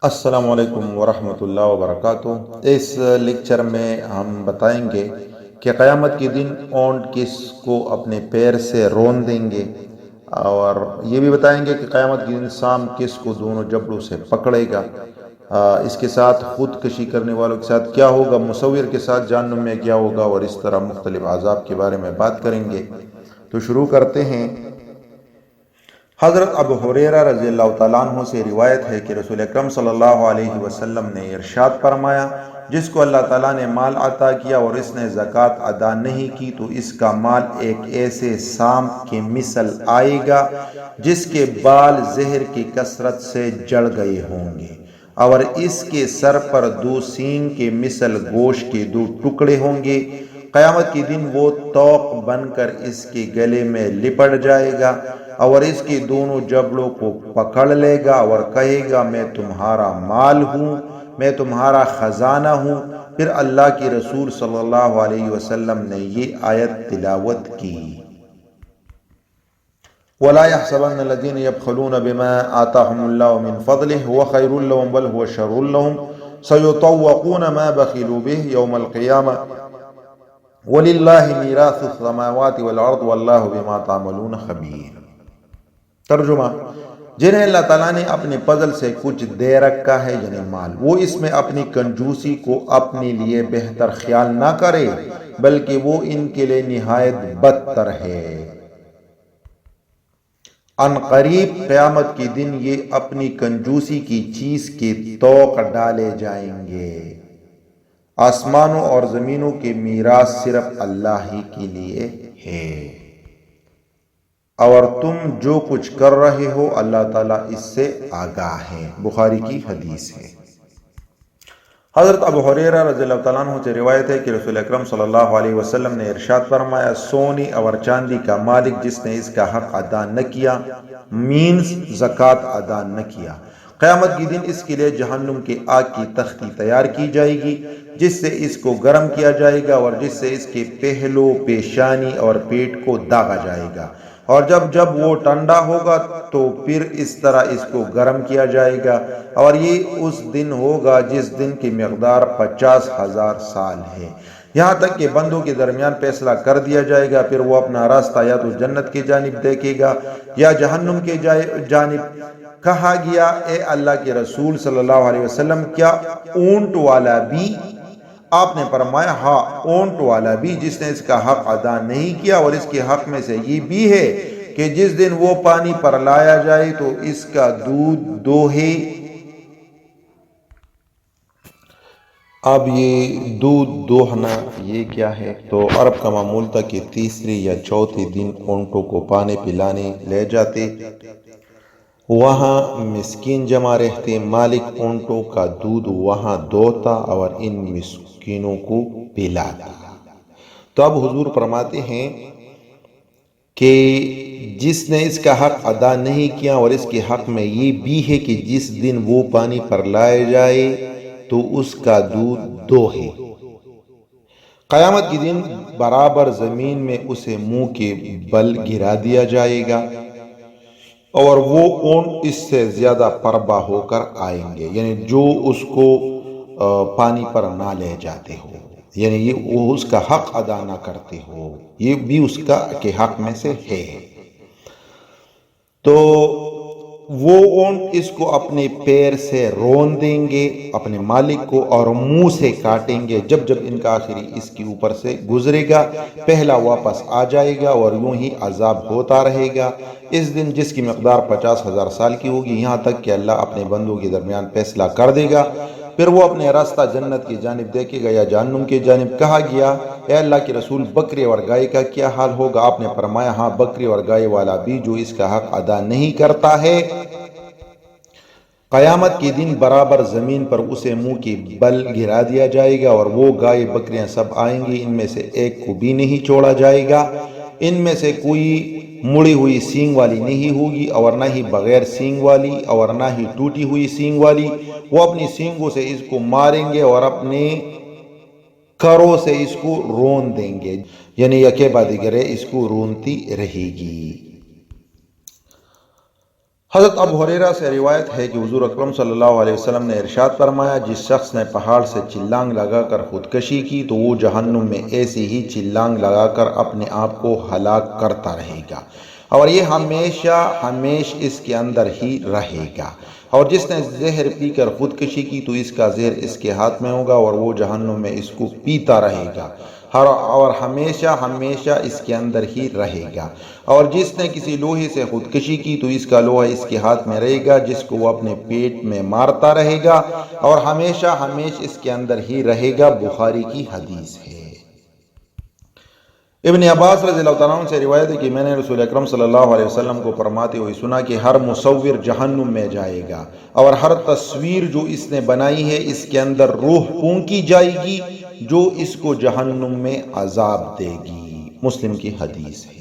السلام علیکم ورحمۃ اللہ وبرکاتہ۔ اس لیکچر میں ہم بتائیں گے کہ قیامت کے دن اونٹ کس کو اپنے پیر سے رون دیں گے، اور یہ بھی بتائیں گے کہ قیامت کے دن سام کس کو دونوں جبڑوں سے پکڑے گا، اس کے ساتھ خودکشی کرنے والوں کے ساتھ کیا ہوگا، مصور کے ساتھ جہنم میں کیا ہوگا، اور اس طرح مختلف عذاب کے بارے میں بات کریں گے۔ تو شروع کرتے ہیں۔ حضرت ابو ہریرہ رضی اللہ تعالیٰ عنہ سے روایت ہے کہ رسول اکرم صلی اللہ علیہ وسلم نے ارشاد فرمایا، جس کو اللہ تعالیٰ نے مال عطا کیا اور اس نے زکوٰۃ ادا نہیں کی تو اس کا مال ایک ایسے سام کے مثل آئے گا جس کے بال زہر کی کثرت سے جڑ گئے ہوں گے، اور اس کے سر پر 2 سینگ کے مثل گوشت کے 2 ٹکڑے ہوں گے۔ قیامت کے دن وہ توق بن کر اس کے گلے میں لپٹ جائے گا اور اس کے دونوں جبڑوں کو پکڑ لے گا اور کہے گا، میں تمہارا مال ہوں، میں تمہارا خزانہ ہوں۔ پھر اللہ کے رسول صلی اللہ علیہ وسلم نے یہ آیت تلاوت کی، وَلَا يَحْسَبَنَّ الَّذِينَ يَبْخَلُونَ بِمَا آتَاهُمُ اللَّهُ مِنْ فَضْلِهِ هُوَ خَيْرٌ لَهُمْ بَلْ هُوَ شَرٌّ لَهُمْ سَيُطَوَّقُونَ مَا بَخِلُوا بِهِ يَوْمَ الْقِيَامَةِ وَلِلَّهِ مِيرَاثُ السَّمَاوَاتِ وَالْأَرْضِ وَاللَّهُ بِمَا تَعْمَلُونَ خَبِيرٌ۔ ترجمہ: جنہیں اللہ تعالیٰ نے اپنے فضل سے کچھ دے رکھا ہے، یعنی مال، وہ اس میں اپنی کنجوسی کو اپنے لیے بہتر خیال نہ کرے، بلکہ وہ ان کے لیے نہایت بدتر ہے۔ ان قریب قیامت کے دن یہ اپنی کنجوسی کی چیز کے طوق ڈالے جائیں گے۔ آسمانوں اور زمینوں کے میراث صرف اللہ ہی کے لیے ہے، اور تم جو کچھ کر رہے ہو اللہ تعالیٰ اس سے آگاہ ہے۔ بخاری کی حدیث ہے۔ حضرت ابو ہریرہ رضی اللہ تعالیٰ عنہ سے روایت ہے کہ رسول اکرم صلی اللہ علیہ وسلم نے ارشاد فرمایا، سونے اور چاندی کا مالک جس نے اس کا حق ادا نہ کیا، مینز زکوٰۃ ادا نہ کیا، قیامت کے دن اس کے لیے جہنم کے آگ کی تختی تیار کی جائے گی، جس سے اس کو گرم کیا جائے گا اور جس سے اس کے پہلو، پیشانی اور پیٹ کو داغا جائے گا، اور جب وہ ٹھنڈا ہوگا تو پھر اس طرح اس کو گرم کیا جائے گا، اور یہ اس دن ہوگا جس دن کی مقدار 50,000 سال ہے، یہاں تک کہ بندوں کے درمیان فیصلہ کر دیا جائے گا۔ پھر وہ اپنا راستہ یا تو جنت کی جانب دیکھے گا یا جہنم کی جانب۔ کہا گیا، اے اللہ کے رسول صلی اللہ علیہ وسلم، کیا اونٹ والا بھی؟ آپ نے فرمایا، ہاں، اونٹ والا بھی جس نے اس کا حق ادا نہیں کیا، اور اس کے حق میں سے یہ بھی ہے کہ جس دن وہ پانی پر لایا جائے تو اس کا دودھ دوہے۔ اب یہ دودھ دوہنا یہ کیا ہے؟ تو عرب کا معمول تھا کہ تیسرے یا چوتھے دن اونٹوں کو پانی پلانے لے جاتے، وہاں مسکین جمع رہتے، مالک اونٹوں کا دودھ وہاں دوہتا اور ان مسکینوں کو پلاتا۔ تو اب حضور فرماتے ہیں کہ جس نے اس کا حق ادا نہیں کیا، اور اس کے حق میں یہ بھی ہے کہ جس دن وہ پانی پر لائے جائے تو اس کا دودھ دوہے۔ قیامت کے دن برابر زمین میں اسے منہ کے بل گرا دیا جائے گا، اور وہ اونٹ اس سے زیادہ پربا ہو کر آئیں گے، یعنی جو اس کو پانی پر نہ لے جاتے ہو، یعنی یہ وہ اس کا حق ادا نہ کرتے ہو، یہ بھی اس کا کے حق میں سے ہے۔ تو وہ اونٹ اس کو اپنے پیر سے رون دیں گے اپنے مالک کو، اور منہ سے کاٹیں گے، جب ان کا آخری اس کے اوپر سے گزرے گا، پہلا واپس آ جائے گا، اور یوں ہی عذاب ہوتا رہے گا اس دن، جس کی مقدار 50,000 سال کی ہوگی، یہاں تک کہ اللہ اپنے بندوں کے درمیان فیصلہ کر دے گا۔ پھر وہ اپنے راستہ جنت کی جانب دیکھے گا یا جہنم کی جانب۔ کہا گیا، اے اللہ کے رسول، بکرے اور گائے کا کیا حال ہوگا؟ آپ نے فرمایا، ہاں، بکرے اور گائے والا بھی جو اس کا حق ادا نہیں کرتا ہے، قیامت کے دن برابر زمین پر اسے منہ کے بل گرا دیا جائے گا، اور وہ گائے بکریاں سب آئیں گی، ان میں سے ایک کو بھی نہیں چھوڑا جائے گا، ان میں سے کوئی مڑی ہوئی سینگ والی نہیں ہوگی، اور نہ ہی بغیر سینگ والی، اور نہ ہی ٹوٹی ہوئی سینگ والی۔ وہ اپنی سینگوں سے اس کو ماریں گے اور اپنے کروں سے اس کو رون دیں گے، یعنی یکے بعد دیگرے اس کو رونتی رہے گی۔ حضرت ابو ہریرہ سے روایت ہے کہ حضور اکرم صلی اللہ علیہ وسلم نے ارشاد فرمایا، جس شخص نے پہاڑ سے چھلانگ لگا کر خودکشی کی تو وہ جہنم میں ایسی ہی چھلانگ لگا کر اپنے آپ کو ہلاک کرتا رہے گا، اور یہ ہمیشہ ہمیش اس کے اندر ہی رہے گا۔ اور جس نے زہر پی کر خودکشی کی تو اس کا زہر اس کے ہاتھ میں ہوگا اور وہ جہنم میں اس کو پیتا رہے گا اور ہمیشہ ہمیشہ اس کے اندر ہی رہے گا۔ اور جس نے کسی لوہے سے خودکشی کی تو اس کا لوہا اس کے ہاتھ میں رہے گا، جس کو وہ اپنے پیٹ میں مارتا رہے گا اور ہمیشہ ہمیشہ اس کے اندر ہی رہے گا۔ بخاری کی حدیث ہے۔ ابن عباس رضی اللہ تعالیٰ عنہ سے روایت ہے کہ میں نے رسول اکرم صلی اللہ علیہ وسلم کو فرماتے ہوئے سنا کہ ہر مصور جہنم میں جائے گا، اور ہر تصویر جو اس نے بنائی ہے اس کے اندر روح پھونکی جائے گی جو اس کو جہنم میں عذاب دے گی۔ مسلم کی حدیث ہے۔